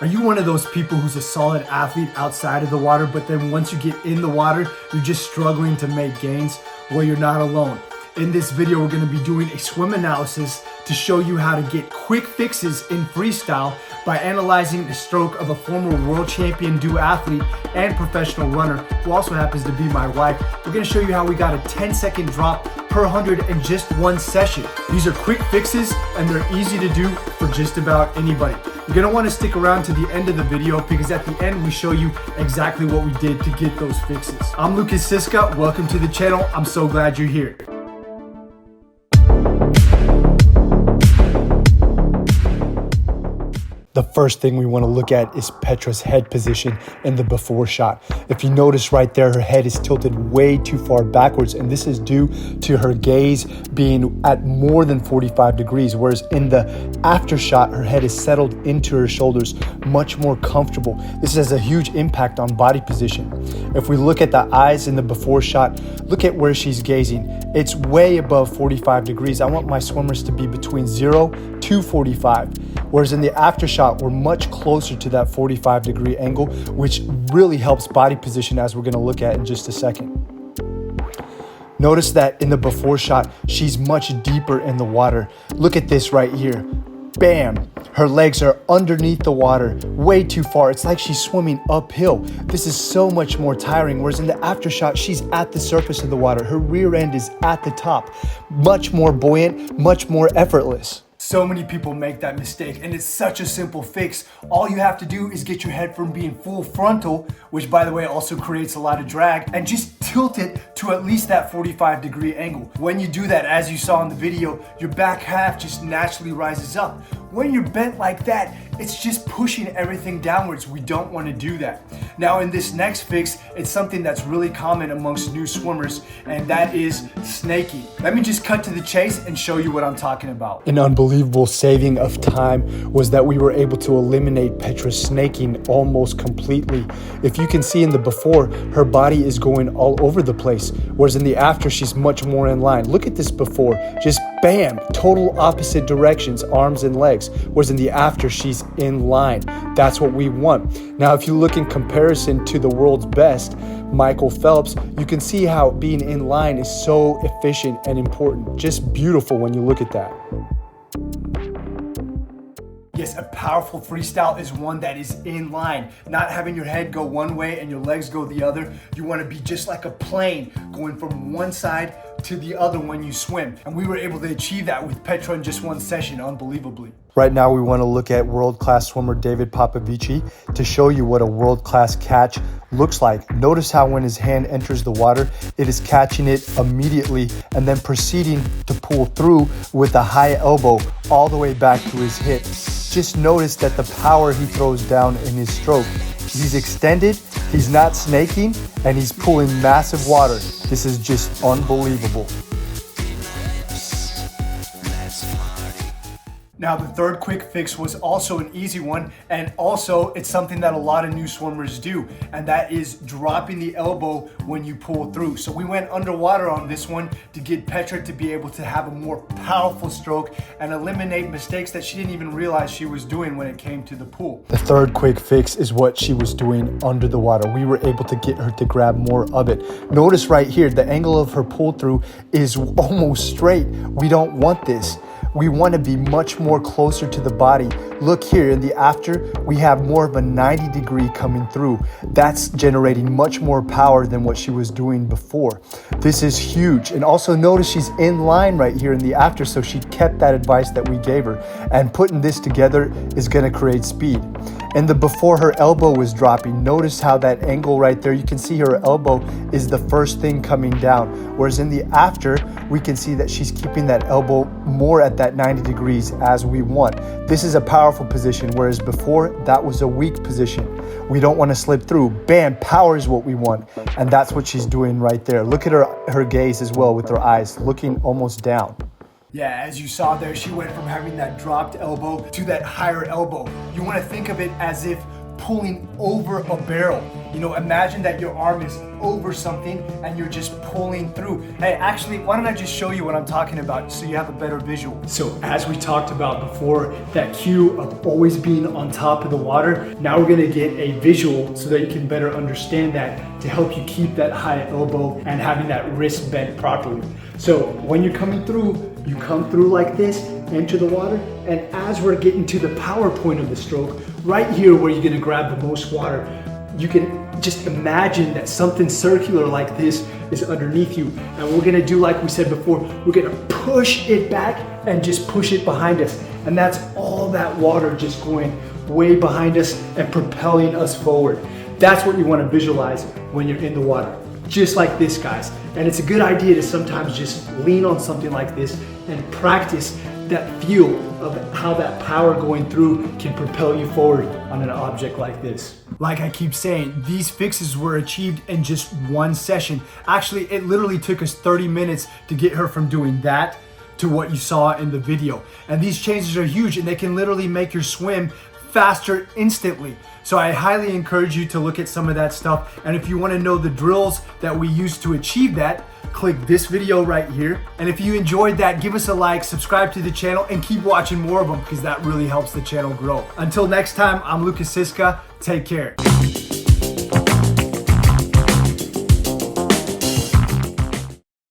Are you one of those people who's a solid athlete outside of the water, but then once you get in the water, you're just struggling to make gains? Well, you're not alone. In this video, we're gonna be doing a swim analysis to show you how to get quick fixes in freestyle by analyzing the stroke of a former world champion duathlete and professional runner who also happens to be my wife. We're gonna show you how we got a 10-second drop per 100 in just one session. These are quick fixes and they're easy to do for just about anybody. You're gonna wanna stick around to the end of the video because at the end we show you exactly what we did to get those fixes. I'm Siska, welcome to the channel. I'm so glad you're here. The first thing we want to look at is Petra's head position in the before shot. If you notice right there, her head is tilted way too far backwards, and this is due to her gaze being at more than 45 degrees, whereas in the after shot, her head is settled into her shoulders, much more comfortable. This has a huge impact on body position. If we look at the eyes in the before shot, look at where she's gazing. It's way above 45 degrees. I want my swimmers to be between 0 to 45. Whereas in the after shot, we're much closer to that 45-degree angle, which really helps body position as we're gonna look at in just a second. Notice that in the before shot, she's much deeper in the water. Look at this right here. Bam! Her legs are underneath the water, way too far. It's like she's swimming uphill. This is so much more tiring, whereas in the after shot, she's at the surface of the water. Her rear end is at the top. Much more buoyant, much more effortless. So many people make that mistake, and it's such a simple fix. All you have to do is get your head from being full frontal, which by the way also creates a lot of drag, and just tilt it to at least that 45-degree angle. When you do that, as you saw in the video, your back half just naturally rises up. When you're bent like that, it's just pushing everything downwards. We don't want to do that. Now in this next fix, it's something that's really common amongst new swimmers, and that is snaking. Let me just cut to the chase and show you what I'm talking about. An unbelievable saving of time was that we were able to eliminate Petra's snaking almost completely. If you can see in the before, her body is going all over the place, whereas in the after, she's much more in line. Look at this before, just bam, total opposite directions, arms and legs, whereas in the after, she's in line. That's what we want. Now, if you look in comparison to the world's best, Michael Phelps, you can see how being in line is so efficient and important. Just beautiful when you look at that. Yes, a powerful freestyle is one that is in line, not having your head go one way and your legs go the other. You want to be just like a plane going from one side to the other when you swim. And we were able to achieve that with Petra in just one session, unbelievably. Right now, we want to look at world-class swimmer David Popovici to show you what a world-class catch looks like. Notice how when his hand enters the water, it is catching it immediately and then proceeding to pull through with a high elbow all the way back to his hip. Just notice that the power he throws down in his stroke. He's extended, he's not snaking, and he's pulling massive water. This is just unbelievable. Now, the third quick fix was also an easy one, and also it's something that a lot of new swimmers do, and that is dropping the elbow when you pull through. So we went underwater on this one to get Petra to be able to have a more powerful stroke and eliminate mistakes that she didn't even realize she was doing when it came to the pool. The third quick fix is what she was doing under the water. We were able to get her to grab more of it. Notice right here, the angle of her pull through is almost straight. We don't want this. We want to be much more closer to the body. Look here in the after, we have more of a 90-degree coming through. That's generating much more power than what she was doing before. This is huge. And also notice she's in line right here in the after, so she kept that advice that we gave her. And putting this together is going to create speed. And the before, her elbow was dropping. Notice how that angle right there, you can see her elbow is the first thing coming down. Whereas in the after, we can see that she's keeping that elbow more at that 90 degrees as we want. This is a powerful position, whereas before, that was a weak position. We don't want to slip through. Bam, power is what we want. And that's what she's doing right there. Look at her gaze as well with her eyes, looking almost down. Yeah, as you saw there, she went from having that dropped elbow to that higher elbow. You want to think of it as if pulling over a barrel. You know, imagine that your arm is over something and you're just pulling through. Hey, actually, why don't I just show you what I'm talking about so you have a better visual. So as we talked about before, that cue of always being on top of the water, now we're gonna get a visual so that you can better understand that to help you keep that high elbow and having that wrist bent properly. So when you're coming through, you come through like this, enter the water, and as we're getting to the power point of the stroke, right here where you're gonna grab the most water, you can just imagine that something circular like this is underneath you. And we're gonna do like we said before, we're gonna push it back and just push it behind us. And that's all that water just going way behind us and propelling us forward. That's what you wanna visualize when you're in the water. Just like this, guys. And it's a good idea to sometimes just lean on something like this and practice that feel of how that power going through can propel you forward on an object like this. Like I keep saying, these fixes were achieved in just one session. Actually, it literally took us 30 minutes to get her from doing that to what you saw in the video. And these changes are huge and they can literally make your swim faster instantly. So I highly encourage you to look at some of that stuff. And if you want to know the drills that we use to achieve that, click this video right here. And if you enjoyed that, give us a like, subscribe to the channel, and keep watching more of them because that really helps the channel grow. Until next time, I'm Siska. Take care.